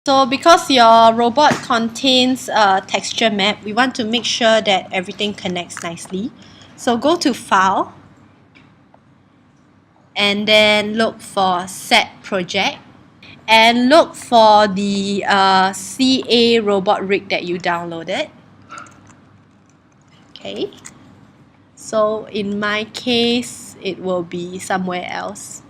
So because your robot contains a texture map, we want to make sure that everything connects nicely. So go to File, and then look for Set Project, and look for the CA robot rig that you downloaded. Okay, so in my case, it will be somewhere else.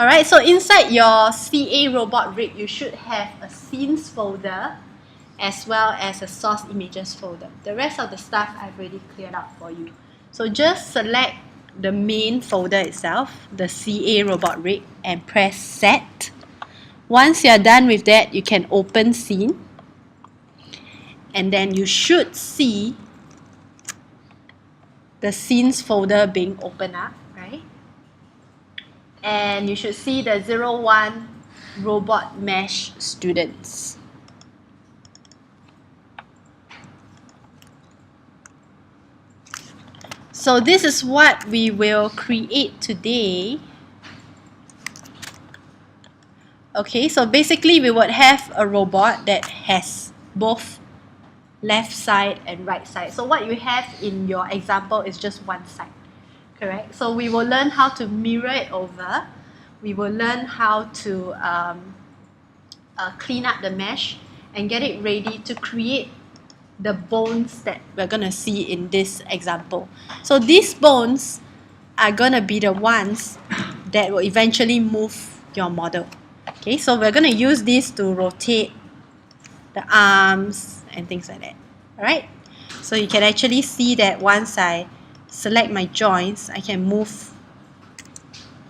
Alright, so inside your CA robot rig, you should have a scenes folder as well as a source images folder. The rest of the stuff I've already cleared out for you. So just select the main folder itself, the CA robot rig, and press set. Once you're done with that, you can open scene, and then you should see the scenes folder being opened up, right? And you should see the 01 robot mesh students. So this is what we will create today. Okay, so basically we would have a robot that has both left side and right side. So what you have in your example is just one side, correct? So we will learn how to mirror it over. We will learn how to clean up the mesh and get it ready to create the bones that we're going to see in this example. So these bones are going to be the ones that will eventually move your model. Okay, so we're going to use this to rotate the arms and things like that. Alright, so you can actually see that once I select my joints, I can move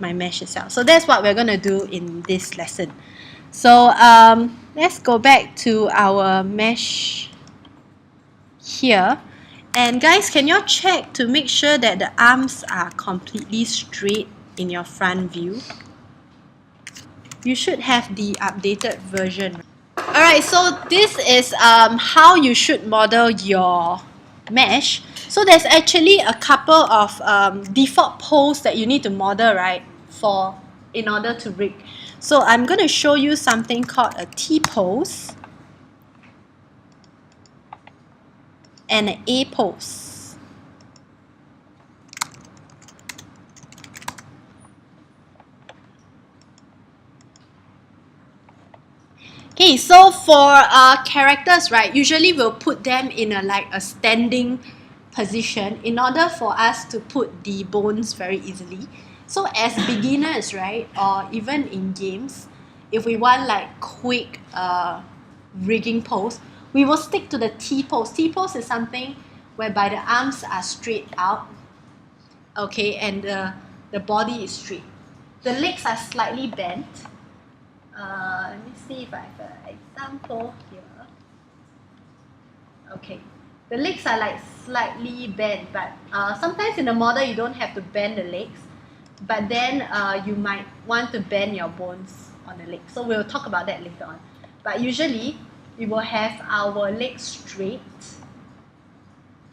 my mesh itself. So that's what we're going to do in this lesson. So let's go back to our mesh here, and guys, can you check to make sure that the arms are completely straight in your front view? You should have the updated version. Alright, so this is how you should model your mesh. So there's actually a couple of default pose that you need to model, right, in order to rig. So I'm going to show you something called a T pose and an A pose. Okay, so for characters, right, usually we'll put them in a standing position in order for us to put the bones very easily. So as beginners, right, or even in games, if we want like quick rigging pose, we will stick to the T pose. T pose is something whereby the arms are straight out, okay, and the body is straight. The legs are slightly bent. Let me see if I have an example here. Okay, the legs are like slightly bent, but sometimes in the model you don't have to bend the legs, but then you might want to bend your bones on the legs. So we'll talk about that later on. But usually we will have our legs straight.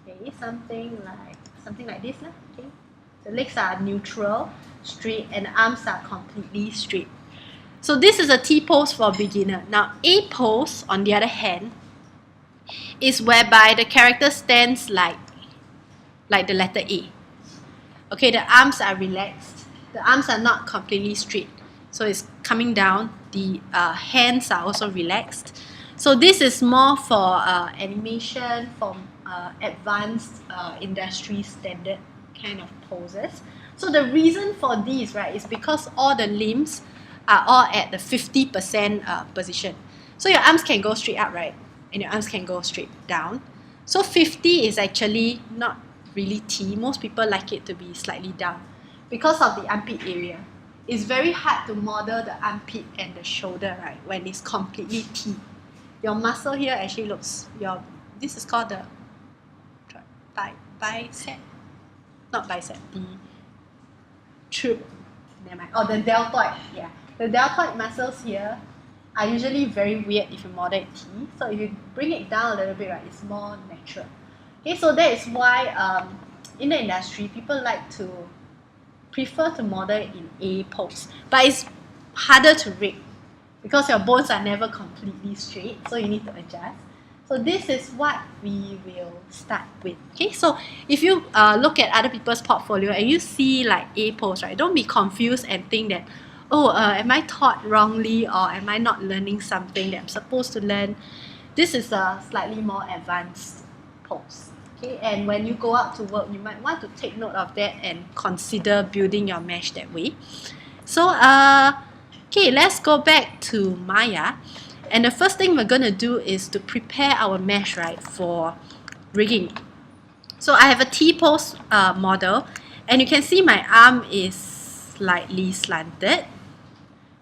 Okay, something like this, okay. The legs are neutral, straight, and the arms are completely straight. So this is a T pose for beginner. Now A pose, on the other hand, is whereby the character stands like the letter A. Okay, the arms are relaxed. The arms are not completely straight. So it's coming down. The hands are also relaxed. So this is more for animation, for advanced industry standard kind of poses. So the reason for these, right, is because all the limbs are all at the 50% position. So your arms can go straight up, right? And your arms can go straight down. So 50 is actually not really T. Most people like it to be slightly down because of the armpit area. It's very hard to model the armpit and the shoulder, right, when it's completely T. Your muscle here actually looks, this is called the bicep, not bicep, the the deltoid, yeah. The deltoid muscles here are usually very weird if you model it T. So if you bring it down a little bit, right, it's more natural. Okay, so that is why in the industry, people like to prefer to model it in A pose. But it's harder to rig because your bones are never completely straight, so you need to adjust. So this is what we will start with. Okay, so if you look at other people's portfolio and you see like A pose, right, don't be confused and think that, oh, am I taught wrongly, or am I not learning something that I'm supposed to learn? This is a slightly more advanced pose. Okay, and when you go out to work, you might want to take note of that and consider building your mesh that way. So, okay, let's go back to Maya. And the first thing we're going to do is to prepare our mesh, right, for rigging. So I have a T-pose model, and you can see my arm is slightly slanted.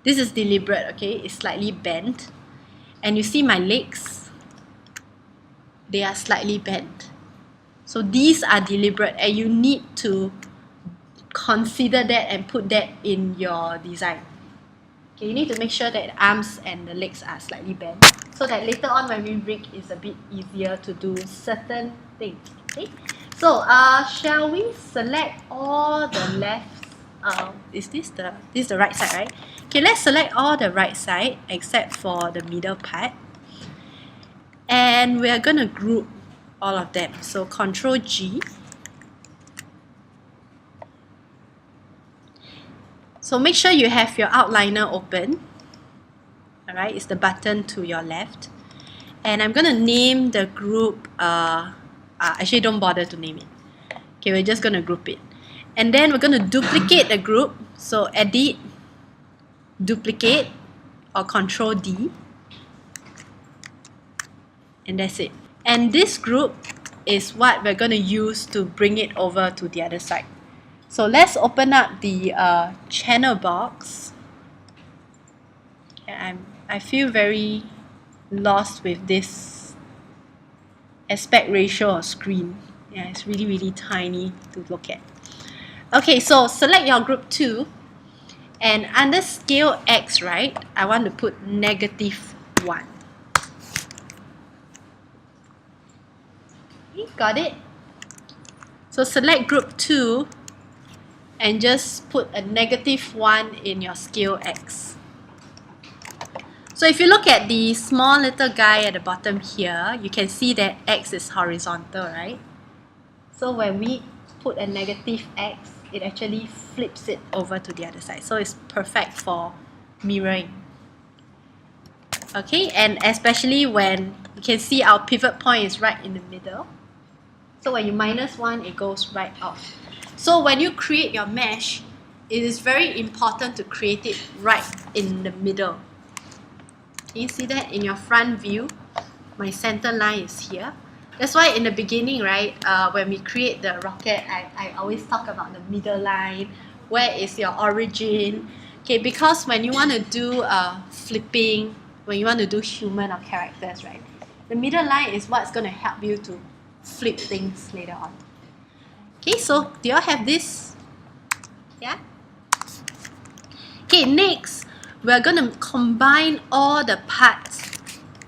This is deliberate, okay? It's slightly bent. And you see my legs, they are slightly bent. So these are deliberate, and you need to consider that and put that in your design. Okay, you need to make sure that the arms and the legs are slightly bent, so that later on when we rig, it's a bit easier to do certain things. Okay, so shall we select all the left? This is the right side, right? Okay, let's select all the right side except for the middle part, and we are gonna group all of them. So Control G. So make sure you have your outliner open. Alright, it's the button to your left. And I'm going to name the group, actually don't bother to name it. Okay, we're just going to group it. And then we're going to duplicate the group. So Edit, Duplicate, or Control D. And that's it. And this group is what we're going to use to bring it over to the other side. So let's open up the channel box. I feel very lost with this aspect ratio of screen. Yeah, it's really, really tiny to look at. Okay, so select your group 2, and under scale X, right, I want to put -1. Okay, got it? So select group 2 and just put a -1 in your scale X. So if you look at the small little guy at the bottom here, you can see that X is horizontal, right? So when we put a -X, it actually flips it over to the other side. So it's perfect for mirroring. Okay, and especially when you can see our pivot point is right in the middle. So when you -1, it goes right off. So when you create your mesh, it is very important to create it right in the middle. Can you see that in your front view? My center line is here. That's why in the beginning, right, when we create the rocket, I always talk about the middle line. Where is your origin? Okay, because when you want to do flipping, when you want to do human or characters, right, the middle line is what's going to help you to flip things later on. Okay, so do you all have this? Yeah? Okay, next, we're going to combine all the parts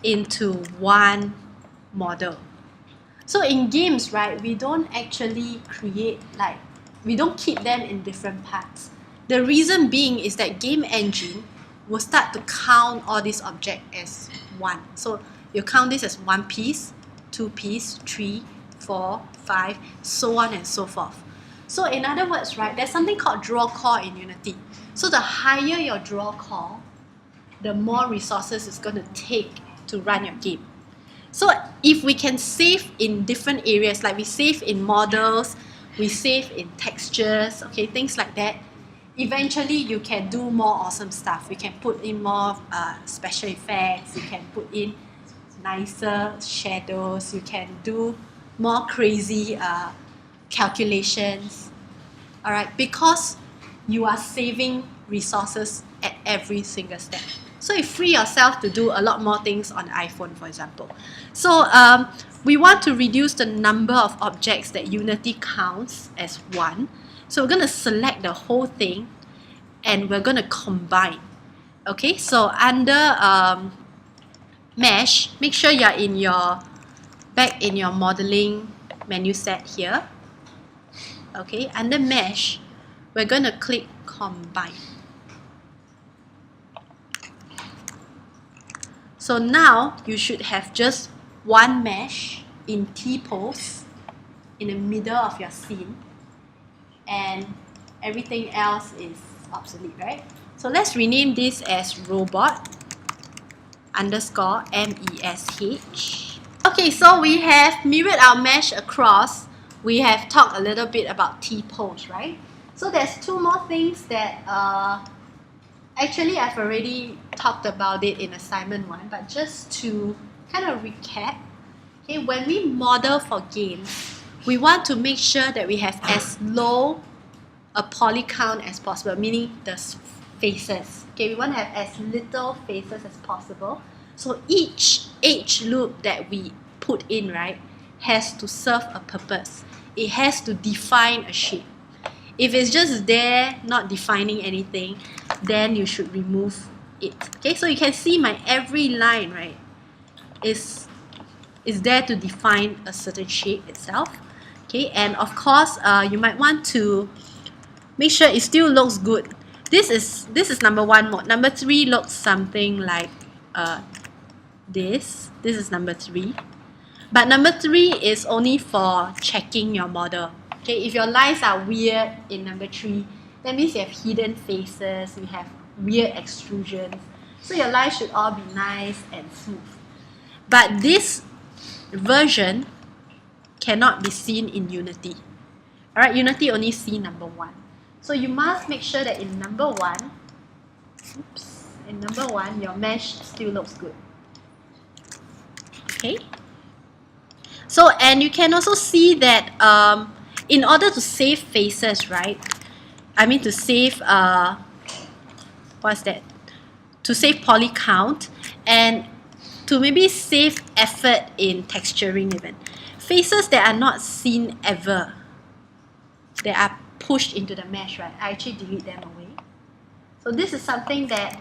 into one model. So in games, right, we don't actually create, like, we don't keep them in different parts. The reason being is that game engine will start to count all these objects as one. So you count this as 1 piece, 2 piece, 3, 4, 5, so on and so forth. So in other words, right, there's something called draw call in Unity. So the higher your draw call, the more resources it's going to take to run your game. So if we can save in different areas, like we save in models, we save in textures, okay, things like that, eventually you can do more awesome stuff. We can put in more special effects, you can put in nicer shadows, you can do more crazy calculations, all right, because you are saving resources at every single step. So you free yourself to do a lot more things on the iPhone, for example. So we want to reduce the number of objects that Unity counts as one. So we're going to select the whole thing and we're going to combine. Okay, so under Mesh, make sure you're in your back in your modeling menu set here. Okay, under Mesh, we're going to click Combine. So now you should have just one mesh in T-pose in the middle of your scene, and everything else is obsolete, right? So let's rename this as robot underscore mesh. Okay, so we have mirrored our mesh across. We have talked a little bit about T-pose, right? So there's two more things that actually I've already talked about it in assignment 1, but just to kind of recap, okay, when we model for games, we want to make sure that we have as low a poly count as possible, meaning the faces. Okay, we want to have as little faces as possible. So each edge loop that we put in, right, has to serve a purpose. It has to define a shape. If it's just there, not defining anything, then you should remove it. Okay, so you can see my every line, right, is there to define a certain shape itself. Okay, and of course, you might want to make sure it still looks good. This is number 1 mode. Number 3 looks something like this. This is number 3. But number 3 is only for checking your model. Okay, if your lines are weird in number 3, that means you have hidden faces, you have weird extrusions. So your lines should all be nice and smooth. But this version cannot be seen in Unity. Alright, Unity only see number 1. So you must make sure that in number 1, your mesh still looks good. Okay. So, and you can also see that in order to save faces, right? I mean to save, what's that? To save poly count and to maybe save effort in texturing even. Faces that are not seen ever, they are pushed into the mesh, right? I actually delete them away. So this is something that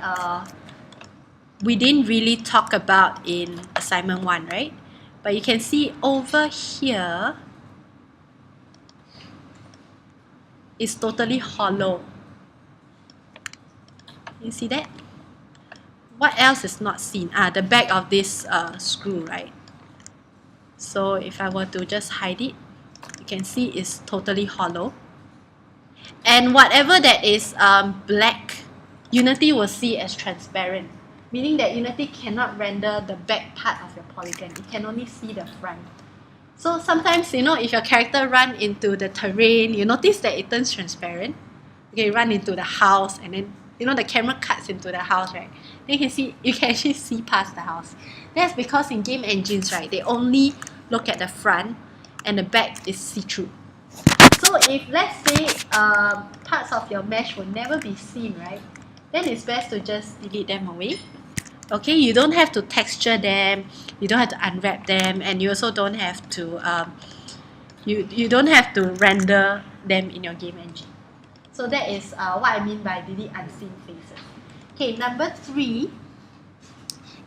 we didn't really talk about in assignment 1, right? But you can see over here, it's totally hollow. You see that? What else is not seen? The back of this screw, right? So if I were to just hide it, you can see it's totally hollow. And whatever that is black, Unity will see as transparent, meaning that Unity cannot render the back part of your polygon. It can only see the front. So sometimes, you know, if your character run into the terrain, you notice that it turns transparent. Okay, run into the house, and then, you know, the camera cuts into the house, right? Then you can actually see past the house. That's because in game engines, right, they only look at the front and the back is see-through. So if, let's say, parts of your mesh will never be seen, right, then it's best to just delete them away. Okay, you don't have to texture them, you don't have to unwrap them, and you also don't have to you don't have to render them in your game engine. So that is what I mean by delete unseen faces. Okay, number 3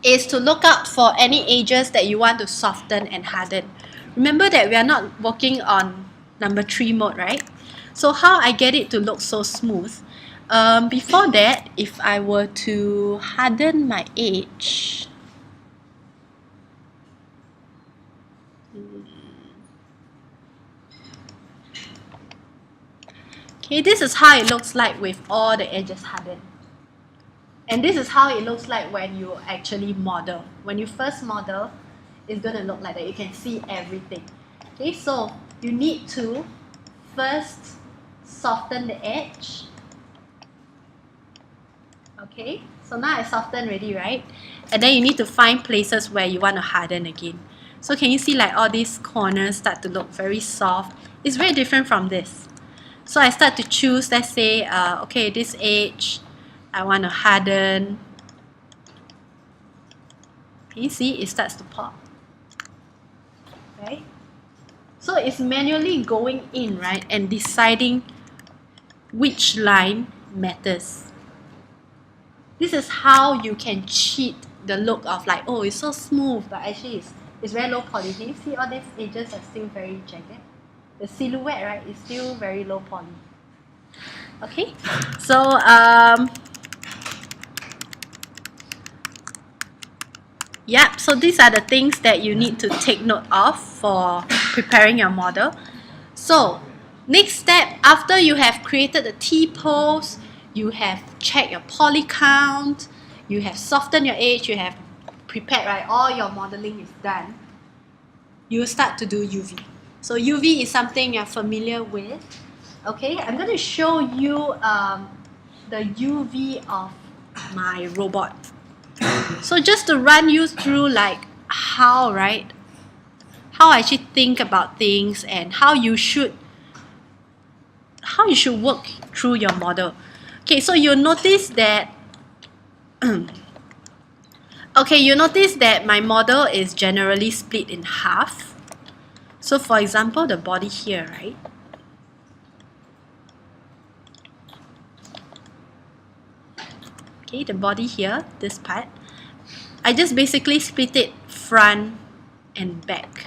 is to look out for any edges that you want to soften and harden. Remember that we are not working on number 3 mode, right? So how I get it to look so smooth? Before that, if I were to harden my edge, okay, this is how it looks like with all the edges hardened. And this is how it looks like when you actually model. When you first model, it's going to look like that. You can see everything. Okay, so you need to first soften the edge. Okay, so now I softened already, right? And then you need to find places where you want to harden again. So can you see like all these corners start to look very soft? It's very different from this. So I start to choose, let's say, okay, this edge, I want to harden. Can you see it starts to pop? Right? So it's manually going in, right, and deciding which line matters. This is how you can cheat the look of like, oh, it's so smooth, but actually it's very low poly. Can you see all these edges are still very jagged? The silhouette, right, is still very low poly. Okay, so Yep, so these are the things that you need to take note of for preparing your model. So, next step, after you have created the T-pose, you have checked your poly count, you have softened your edge, you have prepared, right? All your modeling is done. You start to do UV. So UV is something you're familiar with. Okay, I'm going to show you the UV of my robot. So just to run you through like how, right? How I actually think about things and how you should work through your model. Okay, so you'll notice that you notice that my model is generally split in half. So for example, the body here, right? Okay, the body here, this part, I just basically split it front and back.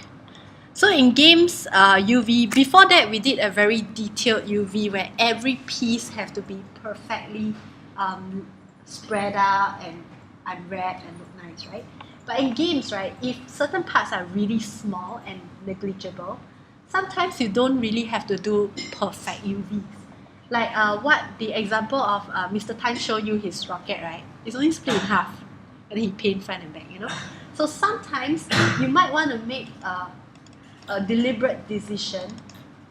So in games UV, before that we did a very detailed UV where every piece have to be perfectly spread out and unwrapped and look nice, right? But in games, right, if certain parts are really small and negligible, sometimes you don't really have to do perfect UVs. Like what the example of Mr. Tan showed you his rocket, right? It's only split in half and he paint front and back, you know? So sometimes you might want to make a deliberate decision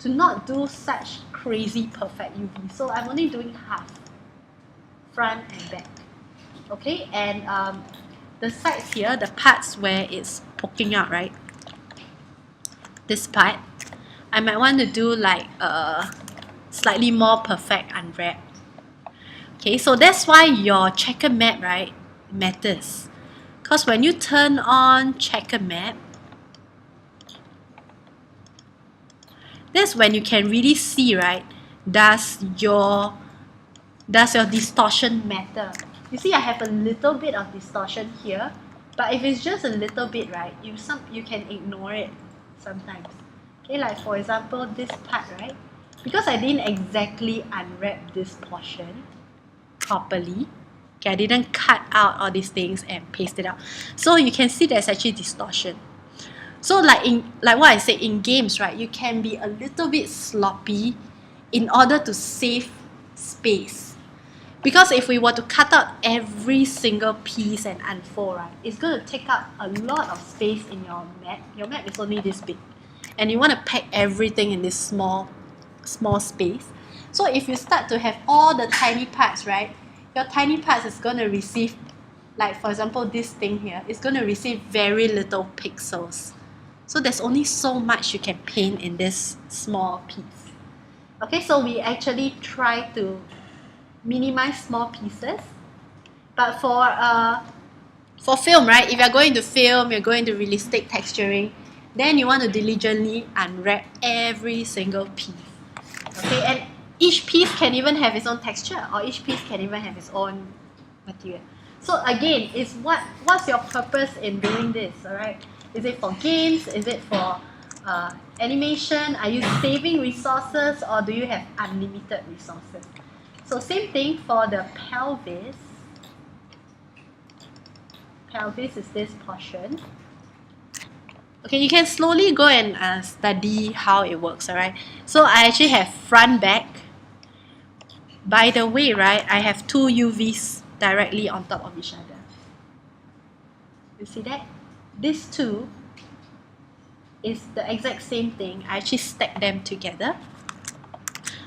to not do such crazy perfect UV. So I'm only doing half, front and back. Okay, and the sides here, the parts where it's poking out, right? This part, I might want to do like a slightly more perfect unwrap. Okay, so that's why your checker map, right, matters. Because when you turn on checker map, that's when you can really see, right, does your distortion matter? You see, I have a little bit of distortion here, but if it's just a little bit, right, you can ignore it sometimes. Okay, like for example, this part, right, because I didn't exactly unwrap this portion properly, okay, I didn't cut out all these things and paste it out, so you can see there's actually distortion. So like what I said, in games, right, you can be a little bit sloppy in order to save space. Because if we were to cut out every single piece and unfold, right, it's going to take up a lot of space in your map. Your map is only this big. And you want to pack everything in this small space. So if you start to have all the tiny parts, right, your tiny parts is going to receive, like for example, this thing here, it's going to receive very little pixels. So there's only so much you can paint in this small piece. Okay, so we actually try to minimize small pieces. But for film, right, if you're going to film, you're going to realistic texturing, then you want to diligently unwrap every single piece. Okay, and each piece can even have its own texture, or each piece can even have its own material. So again, it's what's your purpose in doing this, alright? Is it for games? Is it for animation? Are you saving resources, or do you have unlimited resources? So same thing for the pelvis. Pelvis is this portion. Okay, you can slowly go and study how it works, alright? So I actually have front, back. By the way, right, I have two UVs directly on top of each other. You see that? These two is the exact same thing. I actually stack them together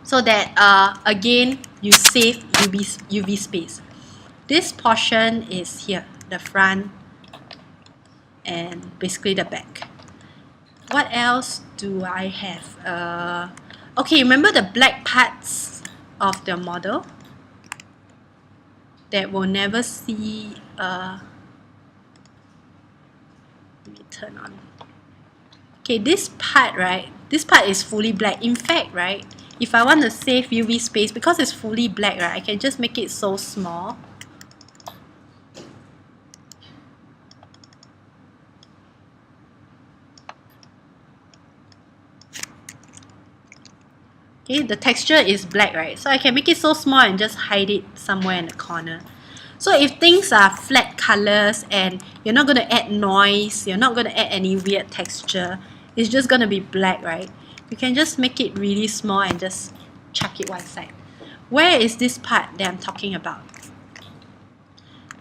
so that again you save UV space. This portion is here, the front and basically the back. What else do I have? Okay, remember the black parts of the model that we'll never see. Let me turn on. Okay, this part, right, this part is fully black. In fact, right, if I want to save UV space, because it's fully black, right, I can just make it so small. Okay, the texture is black, right? So I can make it so small and just hide it somewhere in the corner. So if things are flat colors and you're not going to add noise, you're not going to add any weird texture, it's just going to be black, right? You can just make it really small and just chuck it one side. Where is this part that I'm talking about?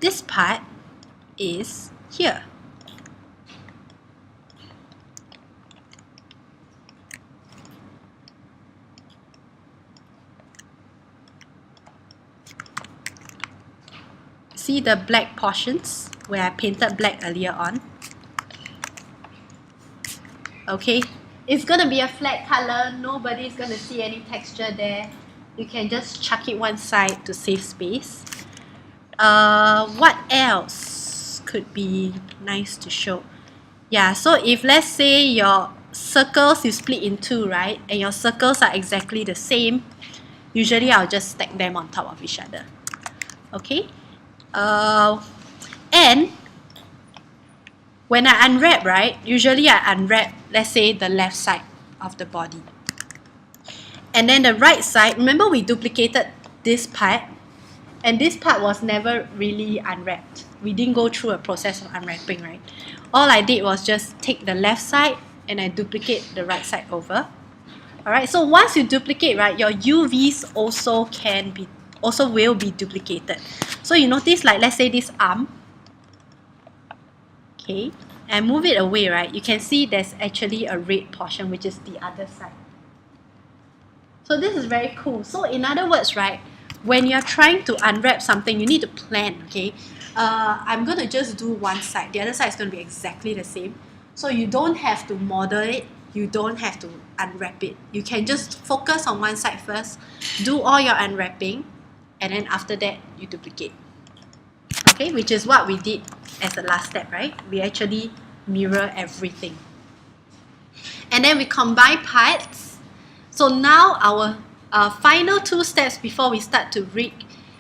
This part is here. See the black portions where I painted black earlier on? Okay, it's going to be a flat color. Nobody's going to see any texture there. You can just chuck it one side to save space. What else could be nice to show? Yeah, so if let's say your circles you split in two, right? And your circles are exactly the same. Usually I'll just stack them on top of each other. Okay? And when I unwrap, right? Usually I unwrap, let's say, the left side of the body. And then the right side, remember we duplicated this part, and this part was never really unwrapped. We didn't go through a process of unwrapping, right? All I did was just take the left side and I duplicate the right side over. Alright, so once you duplicate, right, your UVs also will be duplicated. So you notice, like, let's say this arm, okay, and move it away, right? You can see there's actually a red portion, which is the other side. So this is very cool. So in other words, right, when you're trying to unwrap something, you need to plan, okay? I'm going to just do one side. The other side is going to be exactly the same. So you don't have to model it. You don't have to unwrap it. You can just focus on one side first, do all your unwrapping, and then after that, you duplicate. Okay, which is what we did as the last step, right? We actually mirror everything. And then we combine parts. So now our final two steps before we start to rig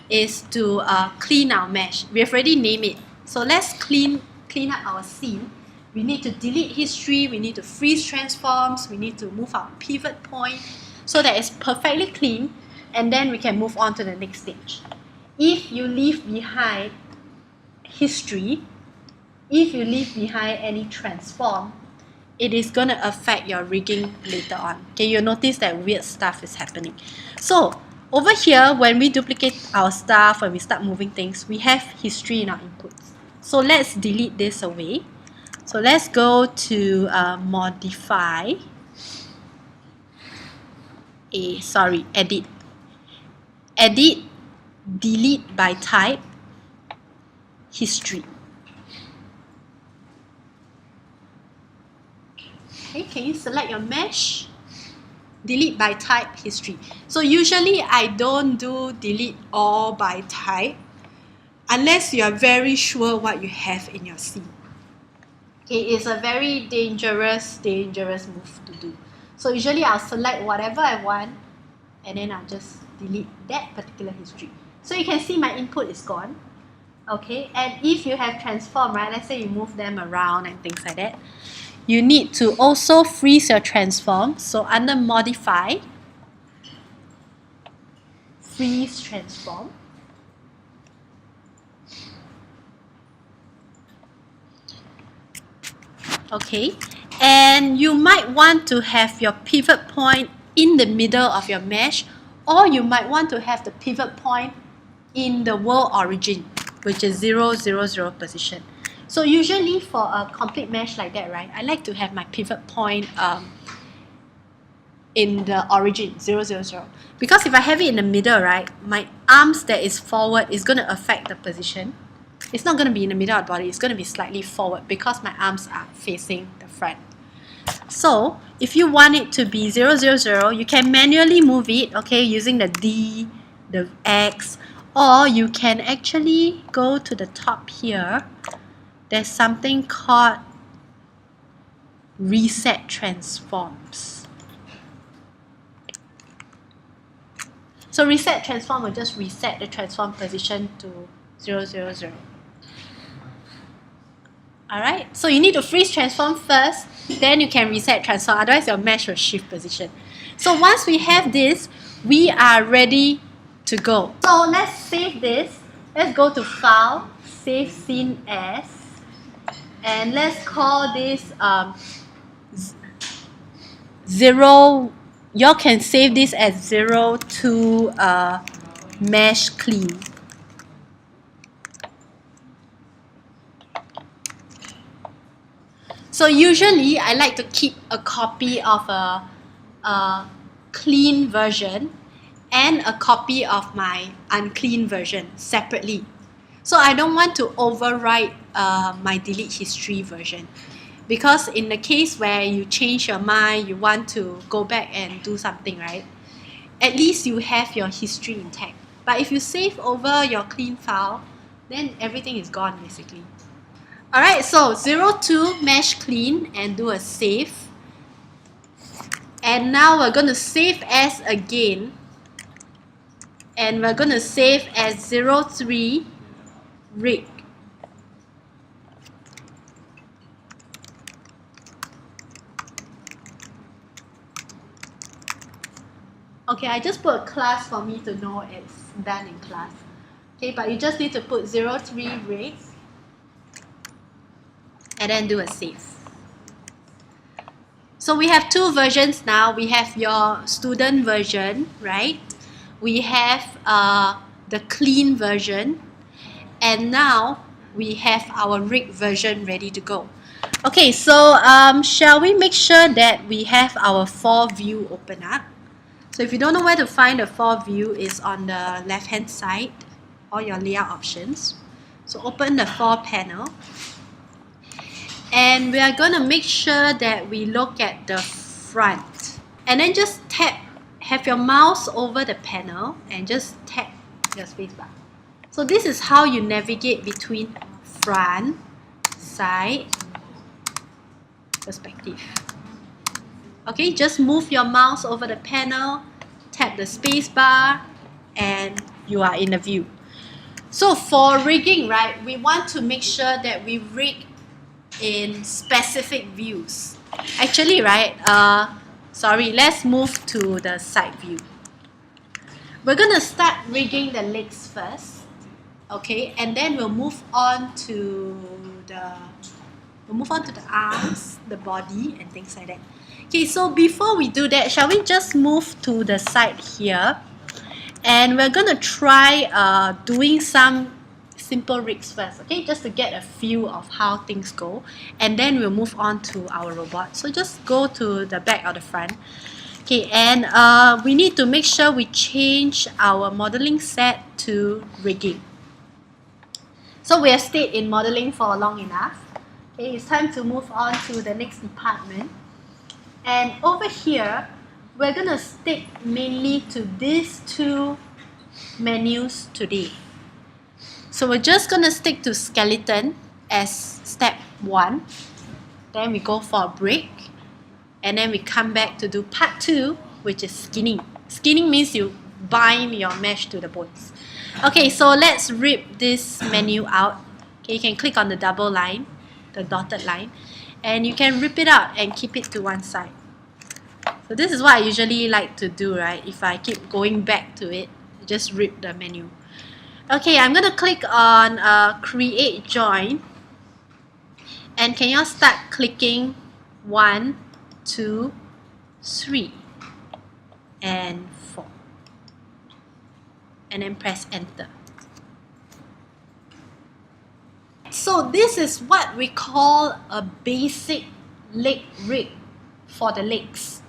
is to clean our mesh. We have already named it. So let's clean up our scene. We need to delete history, we need to freeze transforms, we need to move our pivot point so that it's perfectly clean, and then we can move on to the next stage. If you leave behind history, if you leave behind any transform, it is going to affect your rigging later on. Okay, you'll notice that weird stuff is happening. So over here, when we duplicate our stuff, when we start moving things, we have history in our inputs. So let's delete this away. So let's go to modify. Edit. Edit, delete by type, history. Okay, can you select your mesh? Delete by type, history. So usually I don't do delete all by type unless you are very sure what you have in your scene. Okay, it's a very dangerous move to do. So usually I'll select whatever I want and then I'll just delete that particular history. So you can see my input is gone. Okay, and if you have transform, right, let's say you move them around and things like that, you need to also freeze your transform. So under modify, freeze transform. Okay, and you might want to have your pivot point in the middle of your mesh, or you might want to have the pivot point in the world origin, which is 0, 0, 0 position. So usually for a complete mesh like that, right, I like to have my pivot point in the origin, 0, 0, 0. Because if I have it in the middle, right, my arms that is forward is going to affect the position. It's not going to be in the middle of the body, it's going to be slightly forward because my arms are facing the front. So if you want it to be 0, 0, 0, you can manually move it, okay, using the D, the X, or you can actually go to the top here. There's something called reset transforms. So reset transform will just reset the transform position to 0, 0, 0. Alright, so you need to freeze transform first, then you can reset transform, otherwise your mesh will shift position. So once we have this, we are ready to go. So let's save this Let's go to File, Save Scene As, and let's call this 0. Y'all can save this as 02 mesh clean. So usually I like to keep a copy of a clean version and a copy of my unclean version separately. So I don't want to overwrite my delete history version, because in the case where you change your mind, you want to go back and do something, right? At least you have your history intact. But if you save over your clean file, then everything is gone basically. Alright, so 02 mesh clean and do a save. And now we're going to save as again. And we're going to save as 03 rig. Okay, I just put a class for me to know it's done in class. Okay, but you just need to put 03 rig and then do a save. So we have two versions now. We have your student version, right? We have the clean version, and now we have our rig version ready to go. Okay, so shall we make sure that we have our for view open up? So if you don't know where to find the for view, is on the left hand side, all your layout options. So open the for panel. And we are going to make sure that we look at the front. And then just tap, have your mouse over the panel and just tap your spacebar. So this is how you navigate between front, side, perspective. Okay, just move your mouse over the panel, tap the spacebar, and you are in the view. So for rigging, right, we want to make sure that we rig in specific views. Actually, right, let's move to the side view. We're gonna start rigging the legs first, okay, and then we'll move on to the arms, the body, and things like that. Okay, so before we do that, shall we just move to the side here, and we're gonna try doing some simple rigs first, okay, just to get a feel of how things go, and then we'll move on to our robot. So just go to the back or the front. Okay, and we need to make sure we change our modeling set to rigging. So we have stayed in modeling for long enough. Okay, it's time to move on to the next department. And over here, we're gonna stick mainly to these two menus today. So we're just going to stick to skeleton as step 1. Then we go for a break. And then we come back to do part 2, which is skinning. Skinning means you bind your mesh to the bones. Okay, so let's rip this menu out. Okay, you can click on the double line, the dotted line, and you can rip it out and keep it to one side. So this is what I usually like to do, right? If I keep going back to it, just rip the menu. Okay, I'm going to click on Create Join. And can you all start clicking 1, 2, 3, and 4. And then press Enter. So this is what we call a basic leg rig for the legs.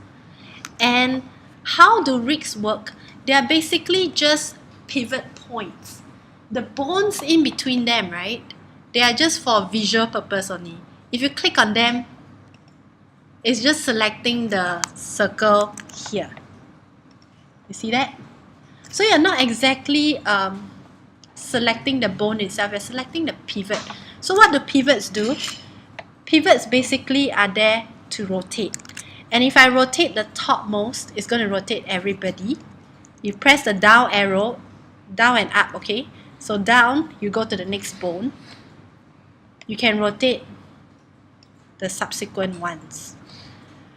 And how do rigs work? They are basically just pivot points. The bones in between them, right? They are just for visual purpose only. If you click on them, it's just selecting the circle here. You see that? So you're not exactly selecting the bone itself, you're selecting the pivot. So what do pivots do? Pivots basically are there to rotate. And if I rotate the topmost, it's going to rotate everybody. You press the down arrow, down and up, okay? So down, you go to the next bone. You can rotate the subsequent ones.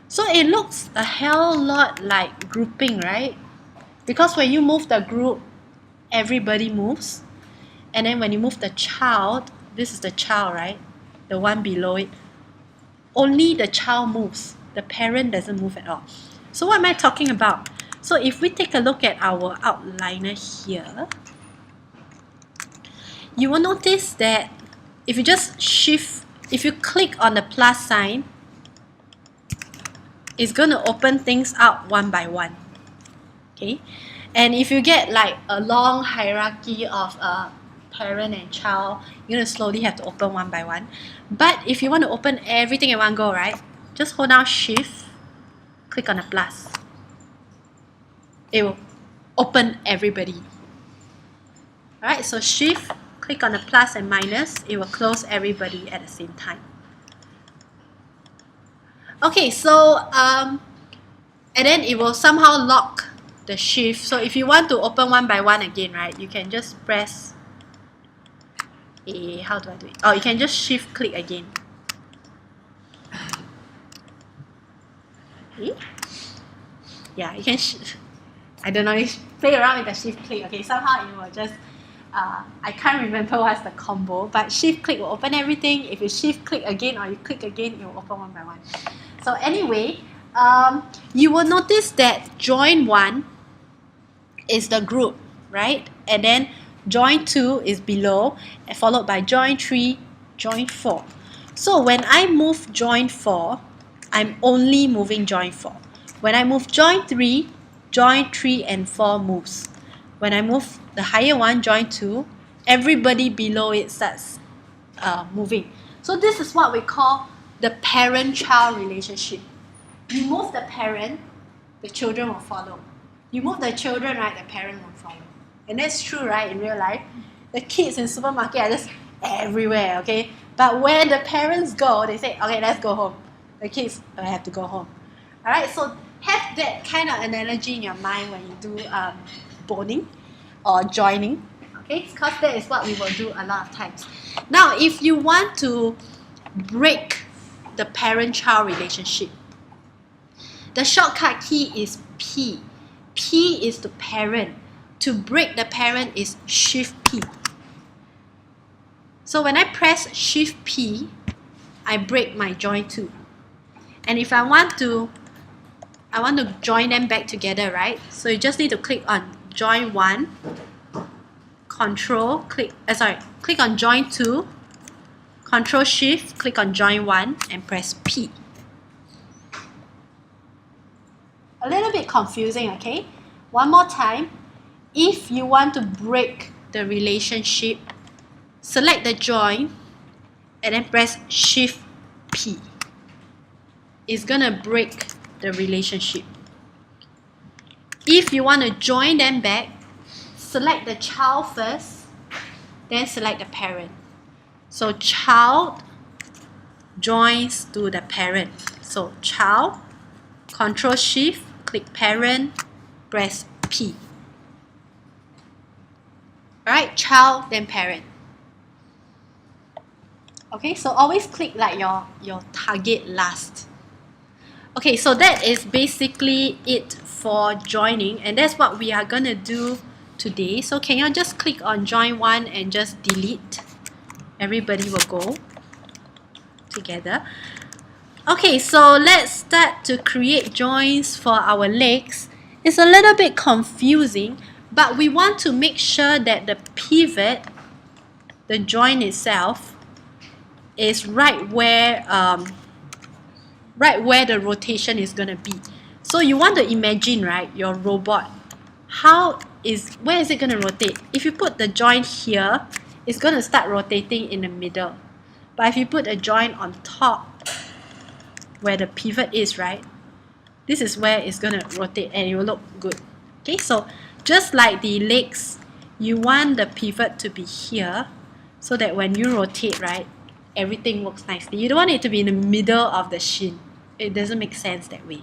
So it looks a hell lot like grouping, right? Because when you move the group, everybody moves. and then when you move the child, this is the child, right? The one below it. Only the child moves. The parent doesn't move at all. So what am I talking about? So if we take a look at our outliner here, you will notice that if you just shift, if you click on the plus sign, it's going to open things out one by one. Okay, and if you get like a long hierarchy of parent and child, you're going to slowly have to open one by one. But if you want to open everything in one go, right, just hold down shift, click on the plus. It will open everybody. Alright, so shift, click on the plus and minus, it will close everybody at the same time. Okay, so and then it will somehow lock the shift. So if you want to open one by one again, right, you can just press how do I do it? Oh, you can just shift click again. Okay. Yeah, you can I don't know, you play around with the shift click. Okay, somehow it will just I can't remember what's the combo, but shift click will open everything. If you shift click again or you click again, it will open one by one. So anyway, you will notice that join 1 is the group, right? And then join 2 is below, followed by join 3, join 4. So when I move join 4, I'm only moving join 4. When I move join 3 and 4 moves. When I move the higher one, join 2, everybody below it starts moving. So this is what we call the parent-child relationship. You move the parent, the children will follow. You move the children, right, the parent will follow. And that's true, right, in real life. The kids in supermarket are just everywhere, okay? But when the parents go, they say, okay, let's go home. The kids have to go home. Alright, so have that kind of analogy in your mind when you do bonding or joining, okay? Because that is what we will do a lot of times. Now, if you want to break the parent-child relationship, the shortcut key is P. P is the parent. To break the parent is Shift P. So when I press Shift P, I break my join 2. And if I want to join them back together, right? So you just need to click on join 1, click on join 2, Control Shift, click on join 1 and press P. A little bit confusing, okay? One more time. If you want to break the relationship, select the join and then press Shift P. It's gonna break the relationship. If you want to join them back, select the child first, then select the parent. So child joins to the parent. So child, Control Shift, click parent, press P. Alright, child, then parent. Okay, so always click like your target last. Okay, so that is basically it for joining, and that's what we are gonna do today. So can you just click on join 1 and just delete? Everybody will go together. Okay, so let's start to create joins for our legs. It's a little bit confusing, but we want to make sure that the pivot, the join itself, is right where the rotation is going to be. So you want to imagine, right, your robot. Where is it going to rotate? If you put the joint here, it's going to start rotating in the middle. But if you put a joint on top, where the pivot is, right, this is where it's going to rotate and it will look good. Okay, so just like the legs, you want the pivot to be here so that when you rotate, right, everything works nicely. You don't want it to be in the middle of the shin. It doesn't make sense that way.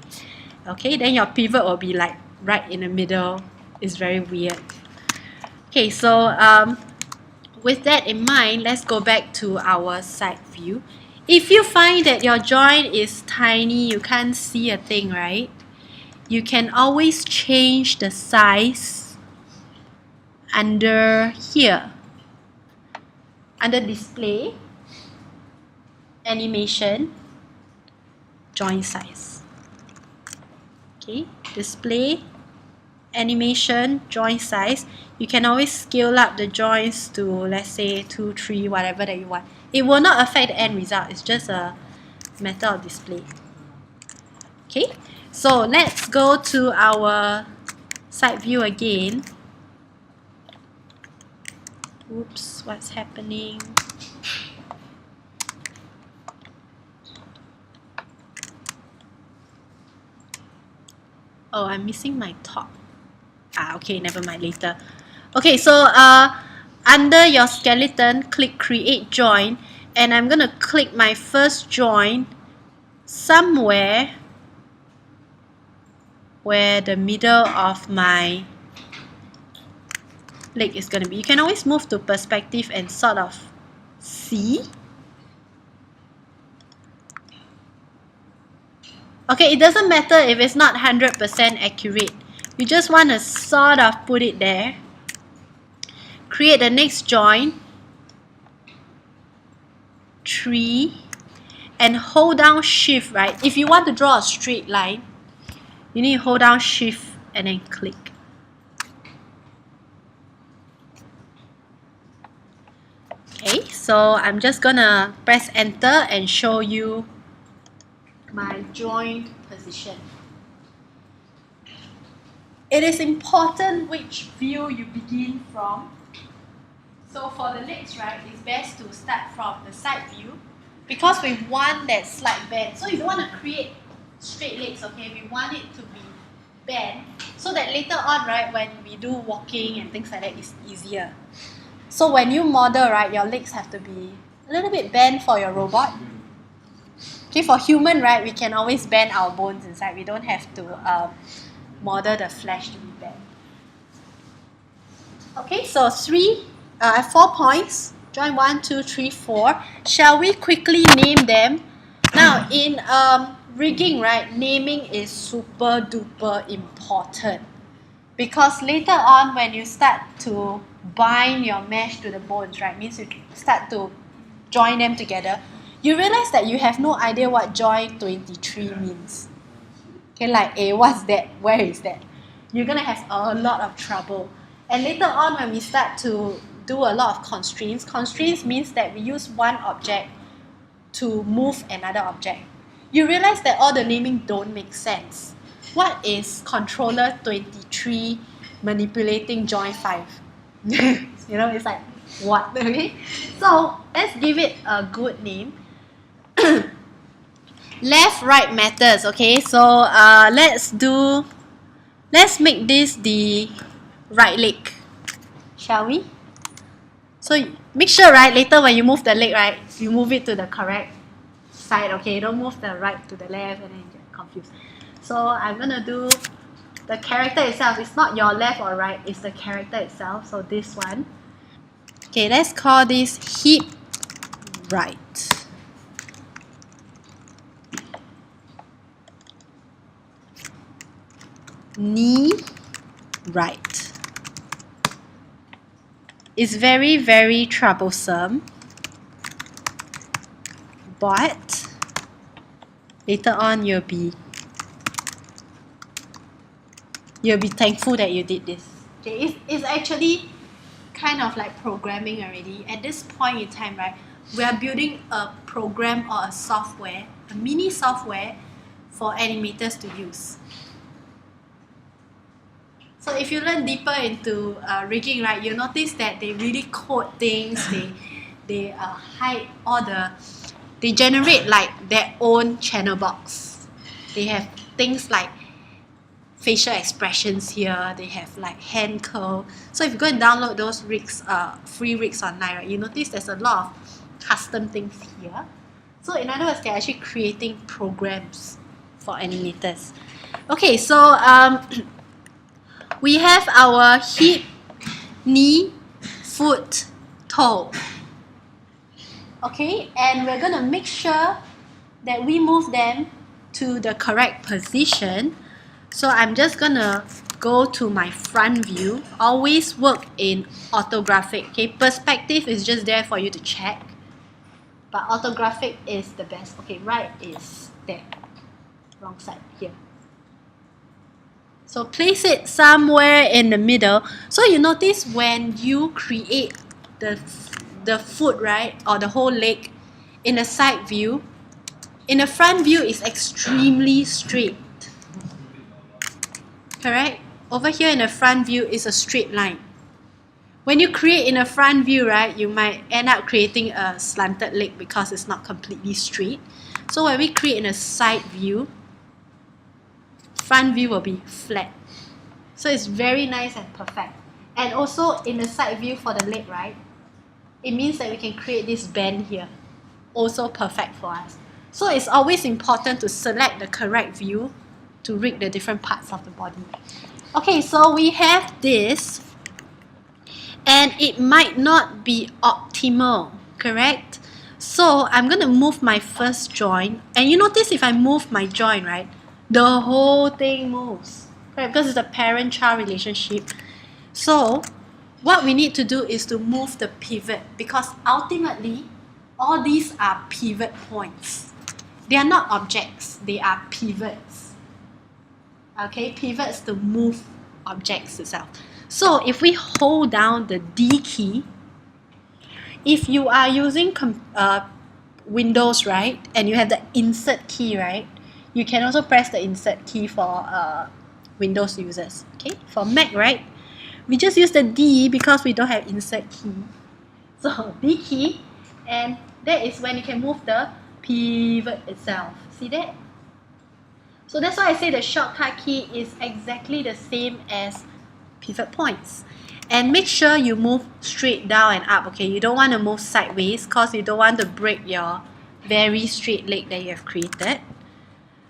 Okay, then your pivot will be like right in the middle. It's very weird. Okay, so with that in mind, let's go back to our side view. If you find that your joint is tiny, you can't see a thing, right? You can always change the size under here. under display, animation, joint size. Okay, display, animation, joint size. You can always scale up the joints to, let's say, 2, 3, whatever that you want. It will not affect the end result. It's just a matter of display. Okay, so let's go to our side view again. Oops, what's happening? Oh, I'm missing my top. Okay, never mind, later. Okay, so under your skeleton, click create join, and I'm gonna click my first join somewhere where the middle of my leg is gonna be. You can always move to perspective and sort of see. Okay, it doesn't matter if it's not 100% accurate. You just want to sort of put it there. Create the next join. 3. And hold down shift, right? If you want to draw a straight line, you need to hold down shift and then click. Okay, so I'm just gonna press enter and show you my joint position. It is important which view you begin from. So for the legs, right, it's best to start from the side view because we want that slight bend. So if you want to create straight legs, okay, we want it to be bent so that later on, right, when we do walking and things like that, it's easier. So when you model, right, your legs have to be a little bit bent for your robot. Okay, for human, right, we can always bend our bones inside. We don't have to model the flesh to be bent. Okay, so 4 points. Join 1, 2, 3, 4. Shall we quickly name them? Now, in rigging, right, naming is super duper important because later on, when you start to bind your mesh to the bones, right, means you start to join them together. You realize that you have no idea what joint 23 means. Okay, like, what's that? Where is that? You're gonna have a lot of trouble. And later on, when we start to do a lot of constraints means that we use one object to move another object. You realize that all the naming don't make sense. What is controller 23 manipulating joint 5? You know, it's like, what? Okay? So, let's give it a good name. Left, right matters, okay? So, let's make this the right leg. Shall we? So, make sure, right, later when you move the leg, right, you move it to the correct side, okay? Don't move the right to the left and then you get confused. So, I'm gonna do the character itself. It's not your left or right, it's the character itself. So, this one. Okay, let's call this hip right. Knee right. It's very, very troublesome, but later on you'll be thankful that you did this. Okay, it's actually kind of like programming already. At this point in time, right, we are building a program or a software, a mini software for animators to use. So if you learn deeper into rigging, right, you'll notice that they really code things, they hide all they generate like their own channel box. They have things like facial expressions here, they have like hand curl. So if you go and download those rigs, free rigs online, right, you notice there's a lot of custom things here. So in other words, they're actually creating programs for animators. Okay, so we have our hip, knee, foot, toe. Okay, and we're gonna make sure that we move them to the correct position. So I'm just gonna go to my front view. Always work in orthographic. Okay, perspective is just there for you to check, but orthographic is the best. Okay, right is there, wrong side here. So place it somewhere in the middle. So you notice when you create the foot, right, or the whole leg in a side view, in the front view is extremely straight. Correct? Over here in the front view is a straight line. When you create in a front view, right, you might end up creating a slanted leg because it's not completely straight. So when we create in a side view, front view will be flat. So it's very nice and perfect. And also in the side view for the leg, right, it means that we can create this bend here. Also perfect for us. So it's always important to select the correct view to rig the different parts of the body. Okay, so we have this, and it might not be optimal, correct? So I'm going to move my first joint, and you notice if I move my joint, right, the whole thing moves, right? Because it's a parent-child relationship. So what we need to do is to move the pivot, because ultimately all these are pivot points. They are not objects, they are pivots. Okay, pivots to move objects itself. So if we hold down the D key, if you are using Windows, right, and you have the insert key, right, you can also press the insert key for Windows users. Okay, for Mac, right, we just use the D because we don't have insert key. So D key, and that is when you can move the pivot itself. See that? So that's why I say the shortcut key is exactly the same as pivot points. And make sure you move straight down and up. Okay, you don't want to move sideways because you don't want to break your very straight leg that you have created.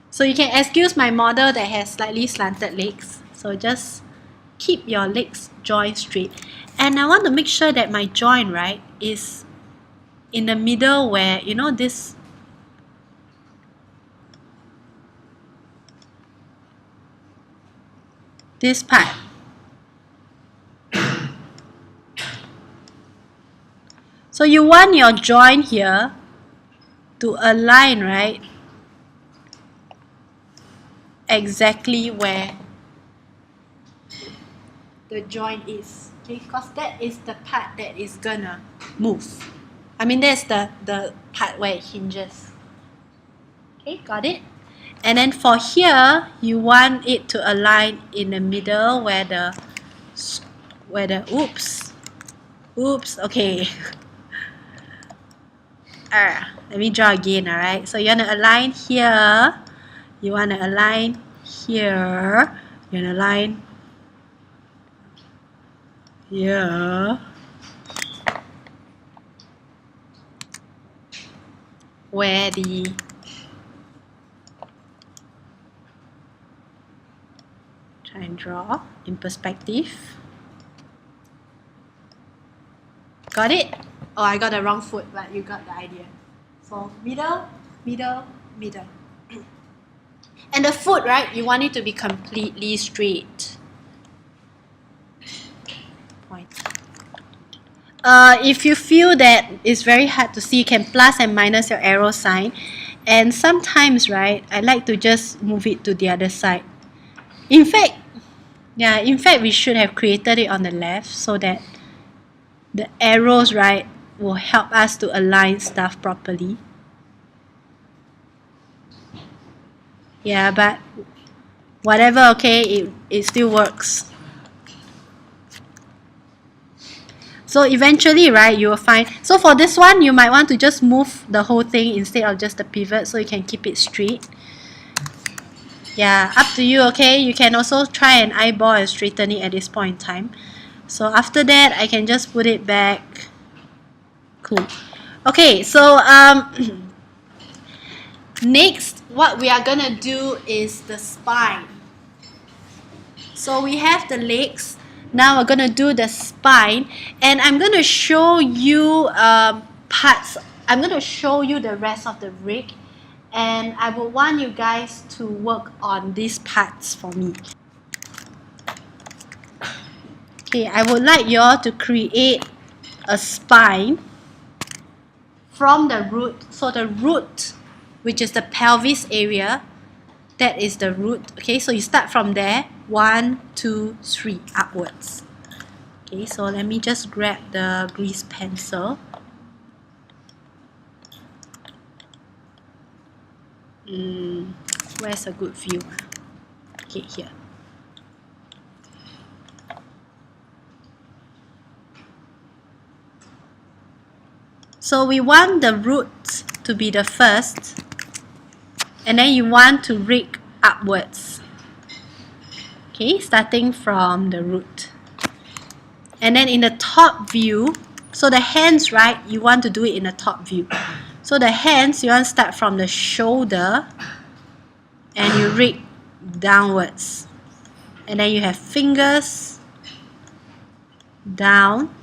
So you can excuse my model that has slightly slanted legs. So just keep your legs joint straight. And I want to make sure that my joint, right, is in the middle where, you know, this part. So you want your joint here to align, right, exactly where the joint is, okay, because that is the part that is gonna move. I mean, that's the part where it hinges. Okay, got it? And then for here, you want it to align in the middle where the oops, okay. Let me draw again, alright? So you want to align here, you want to align here, you want to align here, where the try and draw in perspective. Got it? Oh, I got the wrong foot, but you got the idea. So middle, middle, middle. And the foot, right, you want it to be completely straight. Point. If you feel that it's very hard to see, you can plus and minus your arrow sign. And sometimes, right, I like to just move it to the other side. In fact, we should have created it on the left so that the arrows, right, will help us to align stuff properly. Yeah, but whatever, okay, it still works. So eventually, right, you will find, so for this one, you might want to just move the whole thing instead of just the pivot so you can keep it straight. Yeah, up to you, okay? You can also try and eyeball and straighten it at this point in time. So after that, I can just put it back. Cool. Okay, so next, what we are gonna do is the spine. So we have the legs. Now we're gonna do the spine, and I'm gonna show you parts. I'm gonna show you the rest of the rig, and I will want you guys to work on these parts for me. Okay, I would like you all to create a spine from the root. So the root, which is the pelvis area, that is the root. Okay, so you start from there, 1, 2, 3, upwards. Okay, so let me just grab the grease pencil. Where's a good view? Okay, here. So we want the root to be the first, and then you want to rig upwards. Okay, starting from the root. And then in the top view, so the hands, right, you want to do it in the top view. So the hands, you want to start from the shoulder and you rig downwards. And then you have fingers down.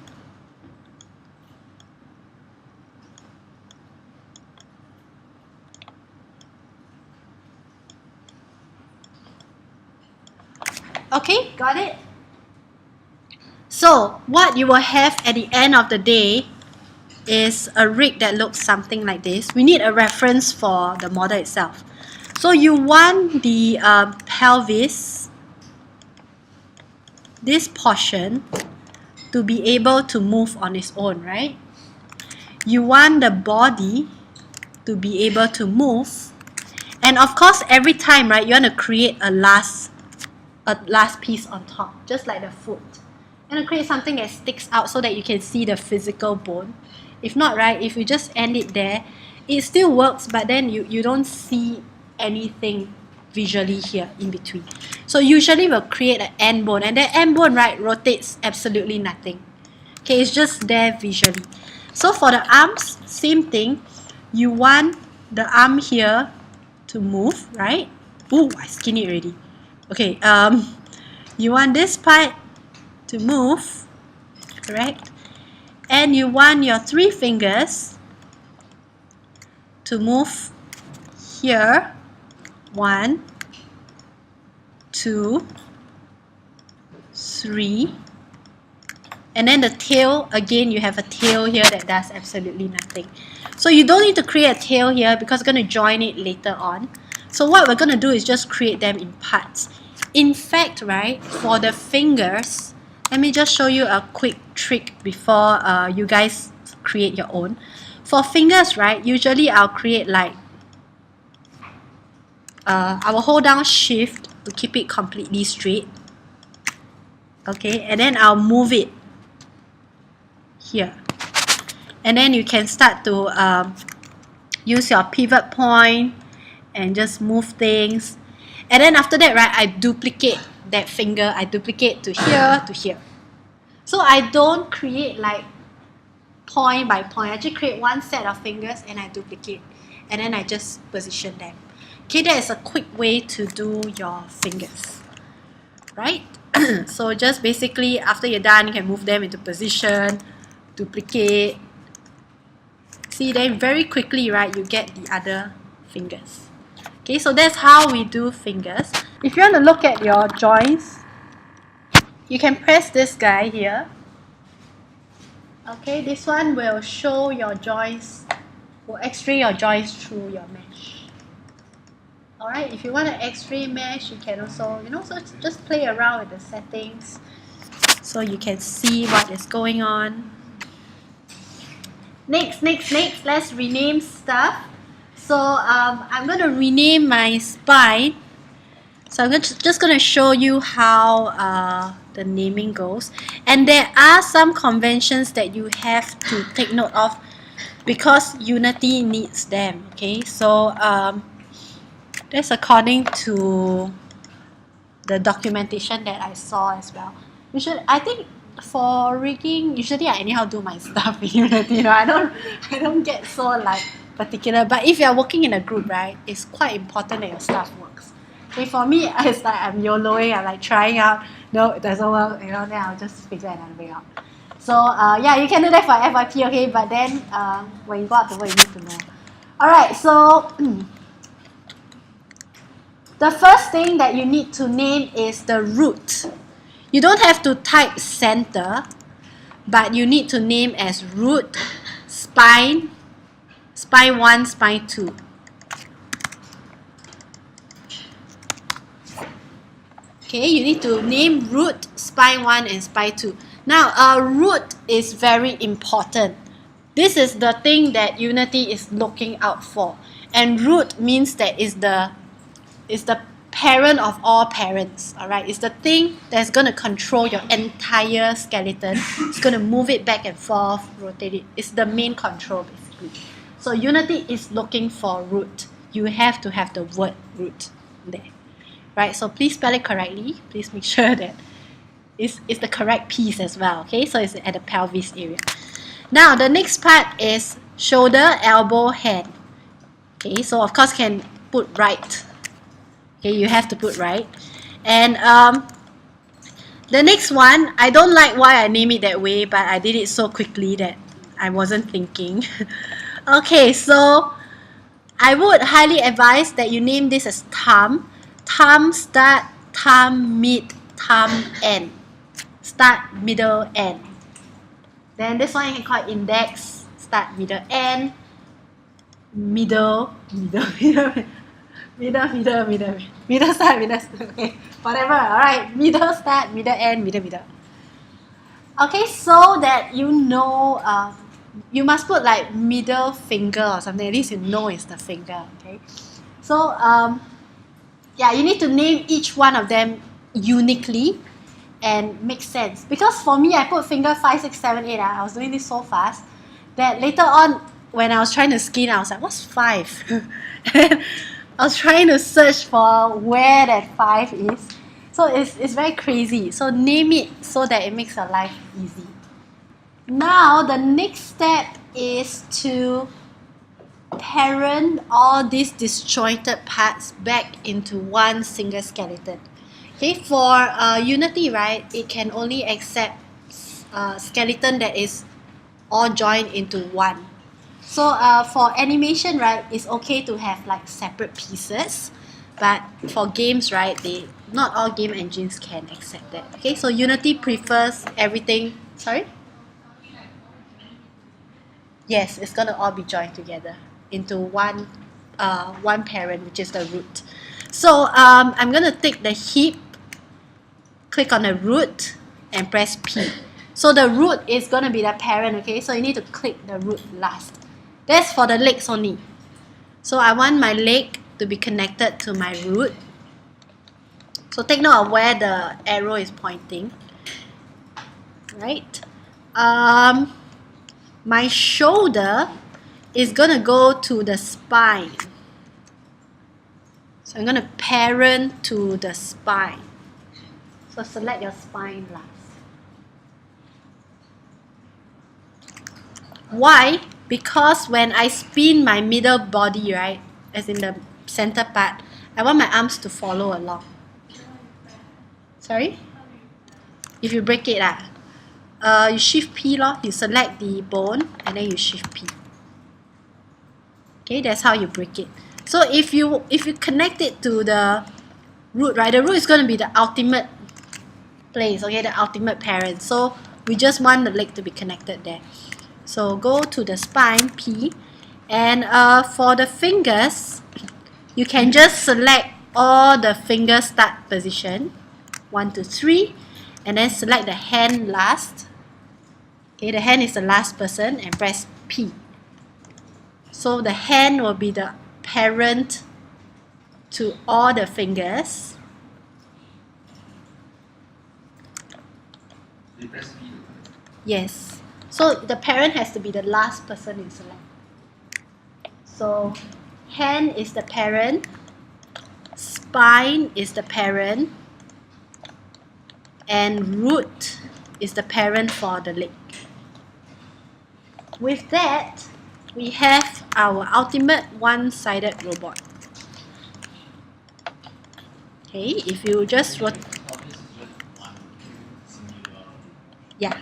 Okay, got it? So what you will have at the end of the day is a rig that looks something like this. We need a reference for the model itself. So you want the pelvis, this portion, to be able to move on its own, right? You want the body to be able to move. And of course, every time, right, you want to create a last piece on top, just like the foot. And create something that sticks out so that you can see the physical bone. If not, right, if you just end it there, it still works, but then you don't see anything visually here in between. So usually we'll create an end bone, and the end bone, right, rotates absolutely nothing. Okay, it's just there visually. So for the arms, same thing. You want the arm here to move, right? Ooh, I skinned it already. Okay, you want this part to move, correct? And you want your 3 fingers to move here. 1, 2, 3. And then the tail, again, you have a tail here that does absolutely nothing. So you don't need to create a tail here because we're going to join it later on. So what we're going to do is just create them in parts. In fact, right, for the fingers, let me just show you a quick trick before you guys create your own. For fingers, right, usually I'll create like, I will hold down shift to keep it completely straight. Okay, and then I'll move it here. And then you can start to use your pivot point and just move things. And then after that, right, I duplicate that finger. I duplicate to here, to here. So I don't create like point by point. I just create one set of fingers and I duplicate. And then I just position them. Okay, that is a quick way to do your fingers. Right? So just basically, after you're done, you can move them into position, duplicate. See, then very quickly, right, you get the other fingers. Okay, so that's how we do fingers. If you want to look at your joints, you can press this guy here. Okay, this one will show your joints, will x-ray your joints through your mesh. Alright, if you want to x-ray mesh, you can also, so just play around with the settings so you can see what is going on. Next, let's rename stuff. So I'm going to rename my spine. So I'm just going to show you how the naming goes. And there are some conventions that you have to take note of because Unity needs them. Okay, so that's according to the documentation that I saw as well. I think for rigging, usually I anyhow do my stuff in Unity. I don't get so like particular, but if you're working in a group, right, it's quite important that your stuff works. Okay, for me, it's like I'm YOLOing, I'm like trying out, no, it doesn't work, then I'll just figure another way out. So yeah, you can do that for FYP, okay, but then when you go out to work, you need to know. Alright, so the first thing that you need to name is the root. You don't have to type center, but you need to name as root, spine, spine 1, spine 2. Okay, you need to name root, spine 1 and spine 2. Now, root is very important. This is the thing that Unity is looking out for. And root means that is the parent of all parents. Alright, it's the thing that's going to control your entire skeleton. It's going to move it back and forth, rotate it. It's the main control basically. So Unity is looking for root. You have to have the word root there. Right, so please spell it correctly. Please make sure that it's the correct piece as well. Okay, so it's at the pelvis area. Now the next part is shoulder, elbow, hand. Okay, so of course can put right. Okay, you have to put right. And the next one, I don't like why I name it that way, but I did it so quickly that I wasn't thinking. Okay, so I would highly advise that you name this as thumb. Thumb start, thumb mid, thumb end. Start, middle, end. Then this one you can call it index, start, middle, end. Middle, start, middle, okay, whatever, alright, middle, start, middle, end, middle. Okay, so that you know, you must put like middle finger or something, at least you know it's the finger, okay. So, yeah, you need to name each one of them uniquely and make sense. Because for me, I put finger 5, 6, 7, 8. I was doing this so fast that later on, when I was trying to skin, I was like, what's 5? I was trying to search for where that 5 is. So it's very crazy. So name it so that it makes your life easy. Now, the next step is to parent all these disjointed parts back into one single skeleton. Okay, for Unity, right, it can only accept skeleton that is all joined into one. So for animation, right, it's okay to have like separate pieces, but for games, right, not all game engines can accept that. Okay, so Unity prefers everything. Sorry? Yes, it's gonna all be joined together into one parent, which is the root. So I'm gonna take the hip, click on the root, and press P. So the root is gonna be the parent. Okay, so you need to click the root last. That's for the legs only. So I want my leg to be connected to my root. So take note of where the arrow is pointing. Right. My shoulder is gonna go to the spine. So I'm gonna parent to the spine. So select your spine last. Why? Because when I spin my middle body, right, as in the center part, I want my arms to follow along. Sorry? If you break it, you shift P lor, you select the bone and then you shift P. Okay, that's how you break it. So if you connect it to the root, right, the root is going to be the ultimate place, okay, the ultimate parent. So we just want the leg to be connected there. So go to the spine, P, and for the fingers, you can just select all the finger start position, 1, 2, 3, and then select the hand last. Okay, the hand is the last person, and press P. So the hand will be the parent to all the fingers. You press P. Yes. So the parent has to be the last person you select. So hand is the parent, spine is the parent, and root is the parent for the leg. With that, we have our ultimate one-sided robot. Okay, if you just yeah,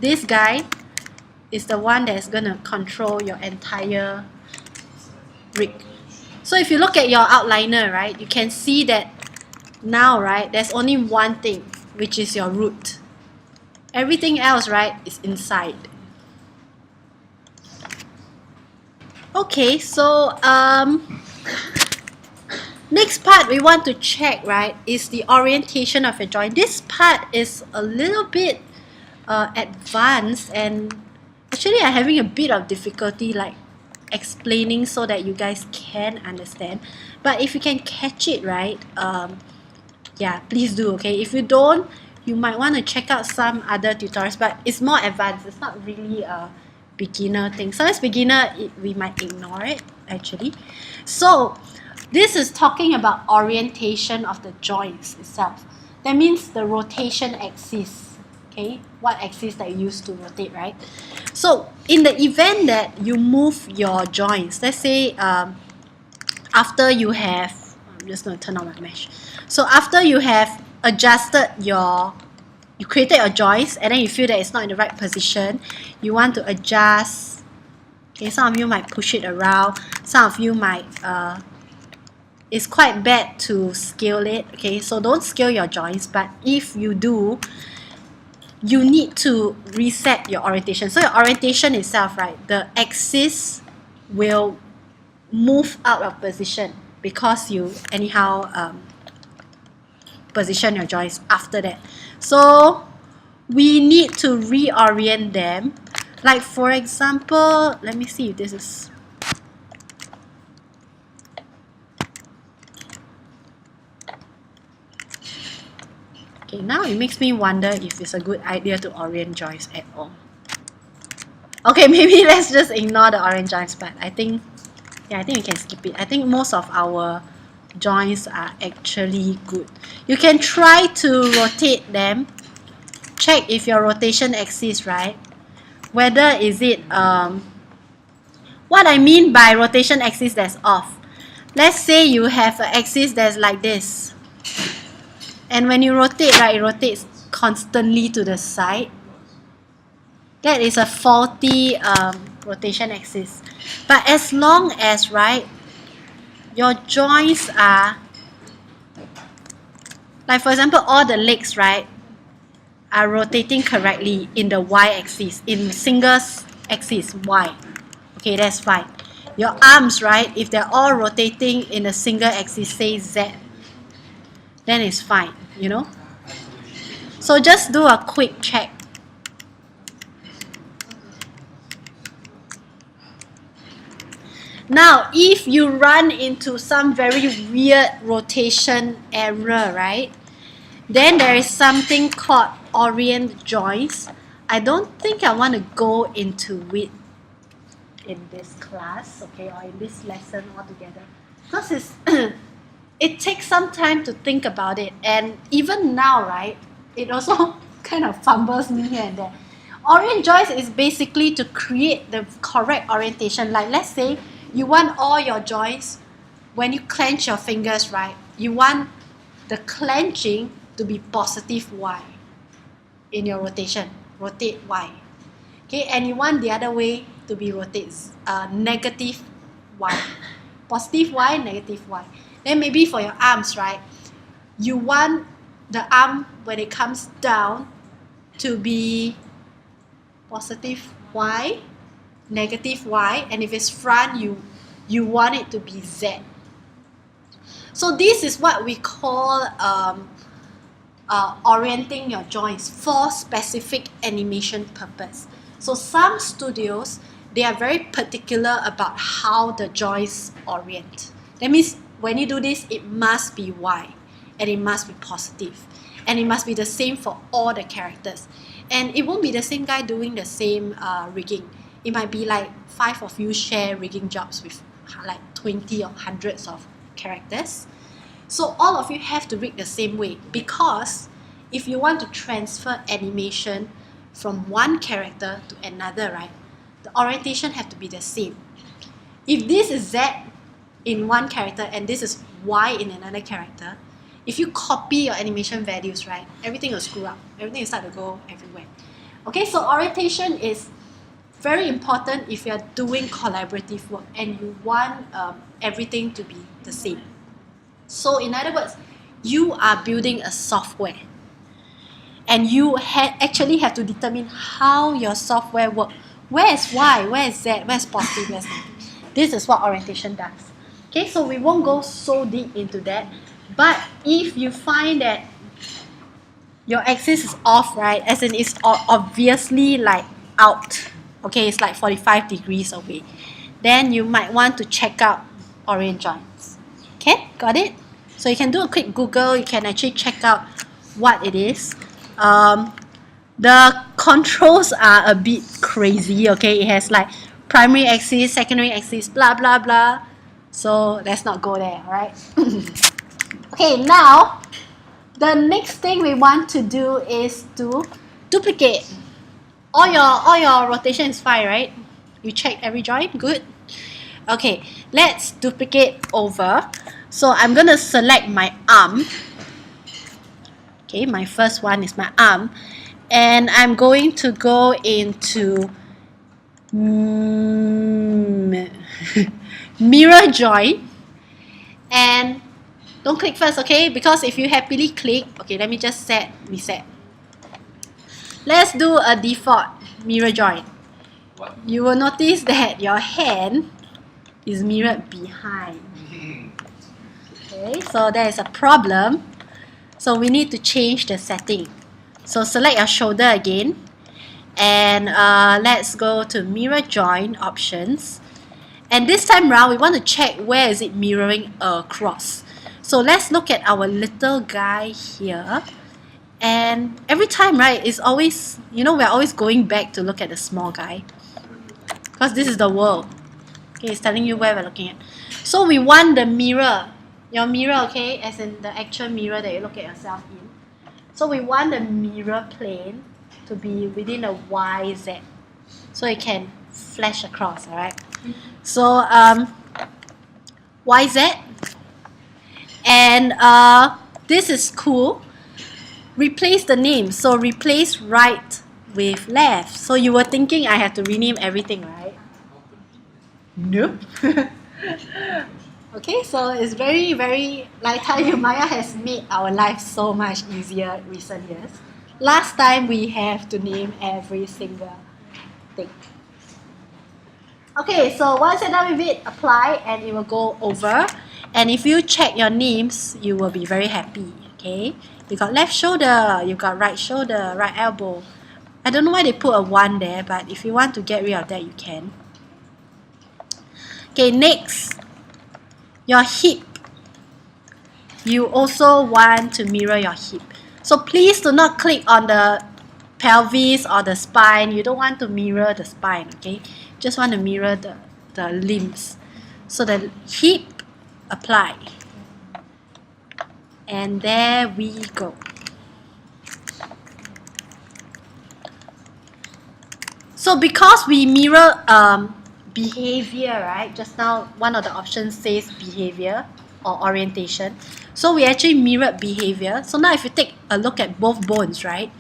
this guy is the one that's gonna control your entire rig. So if you look at your outliner, right, you can see that now, right, there's only one thing. which is your root. Everything else, right, is inside. Okay, so next part we want to check, right, is the orientation of your joint. This part is a little bit advanced, and actually I'm having a bit of difficulty like explaining so that you guys can understand. But if you can catch it, right, yeah, please do. Okay, if you don't, you might want to check out some other tutorials, but it's more advanced. It's not really a beginner thing. So as beginner, we might ignore it actually. So this is talking about orientation of the joints itself. That means the rotation axis. Okay, what axis that you use to rotate, right? So in the event that you move your joints, let's say after you have, I'm just going to turn on my mesh. So after you have adjusted you created your joints, and then you feel that it's not in the right position, you want to adjust. Okay, some of you might push it around, some of you might it's quite bad to scale it. Okay, so don't scale your joints, but if you do, you need to reset your orientation. So your orientation itself, right, the axis will move out of position because you anyhow position your joints after that. So we need to reorient them. Like for example, let me see if this is, okay, now it makes me wonder if it's a good idea to orient joints at all. Okay, maybe let's just ignore the orient joints, but I think, yeah, I think we can skip it. I think most of our joints are actually good. You can try to rotate them. Check if your rotation axis, right, whether is it what I mean by rotation axis that's off. Let's say you have an axis that's like this, and when you rotate, right, it rotates constantly to the side. That is a faulty rotation axis. But as long as, right, your joints are, like for example, all the legs, right, are rotating correctly in the y-axis, in single axis y. Okay, that's fine. Your arms, right, if they're all rotating in a single axis, say z, then it's fine, you know. So just do a quick check. Now, if you run into some very weird rotation error, right, then there is something called orient joints. I don't think I want to go into it in this class, okay, or in this lesson altogether, because it's it takes some time to think about it, and even now, right, it also kind of fumbles me here and there. Orient joints is basically to create the correct orientation. Like let's say you want all your joints, when you clench your fingers, right, you want the clenching to be positive y in your rotation, rotate y. Okay, and you want the other way to be rotates negative y, positive y, negative y. Then maybe for your arms, right, you want the arm when it comes down to be positive y, negative y, and if it's front, you want it to be z. So this is what we call orienting your joints for specific animation purpose. So some studios, they are very particular about how the joints orient. That means when you do this, it must be y, and it must be positive, and it must be the same for all the characters. And it won't be the same guy doing the same rigging. It might be like 5 of you share rigging jobs with like 20 or hundreds of characters. So all of you have to rig the same way, because if you want to transfer animation from one character to another, right, the orientation have to be the same. If this is Z in one character and this is Y in another character, if you copy your animation values, right, everything will screw up. Everything will start to go everywhere. Okay, so orientation is very important if you're doing collaborative work and you want everything to be the same. So in other words, you are building a software. and you actually have to determine how your software works. Where is Y, where is Z, where is positive, where is negative. This is what orientation does. Okay, so we won't go so deep into that, but if you find that your axis is off, right, as in it's obviously like out, okay, it's like 45 degrees away, then you might want to check out orient joints. Okay, got it? So you can do a quick Google, you can actually check out what it is. The controls are a bit crazy, okay? It has like primary axis, secondary axis, blah blah blah. So let's not go there, alright? Okay, now the next thing we want to do is to duplicate. All your rotation is fine, right? You check every joint, good. Okay, let's duplicate over. So I'm gonna select my arm. Okay, my first one is my arm, and I'm going to go into mirror joint, and don't click first, okay? Because if you happily click, okay, let me just reset. Let's do a default mirror joint. What? You will notice that your hand is mirrored behind. Okay, so there is a problem. So we need to change the setting. So select your shoulder again, and let's go to mirror joint options. And this time round, we want to check where is it mirroring across. So let's look at our little guy here. And every time, right, it's always, you know, we're always going back to look at the small guy, because this is the world. Okay, it's telling you where we're looking at. So we want the mirror, your mirror, okay, as in the actual mirror that you look at yourself in. So we want the mirror plane to be within a YZ, so it can flash across, alright? So YZ, and this is cool. Replace the name, so replace right with left. So you were thinking I have to rename everything, right? Nope. Okay, so it's very, very, like Maya has made our life so much easier in recent years. Last time we have to name every single thing. Okay, so once you're done with it, apply and it will go over. And if you check your names, you will be very happy. Okay, you got left shoulder, you got right shoulder, right elbow. I don't know why they put a 1 there, but if you want to get rid of that, you can. Okay, next, your hip. You also want to mirror your hip. So please do not click on the pelvis or the spine. You don't want to mirror the spine, okay? Just want to mirror the limbs. So the hip, apply. And there we go. So because we mirror behavior, right? Just now one of the options says behavior or orientation. So we actually mirrored behavior. So now if you take a look at both bones, right?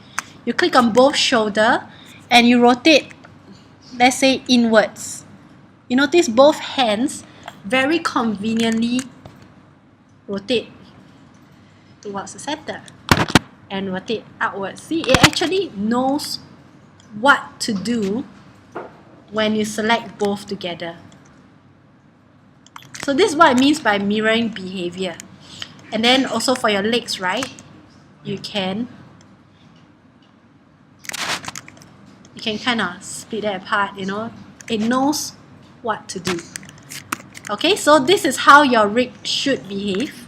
You click on both shoulder and you rotate, let's say inwards. You notice both hands very conveniently rotate towards the center and rotate outwards. See, it actually knows what to do when you select both together. So this is what it means by mirroring behavior. And then also for your legs, right? You can kind of split that apart, you know. It knows what to do. Okay, so this is how your rig should behave.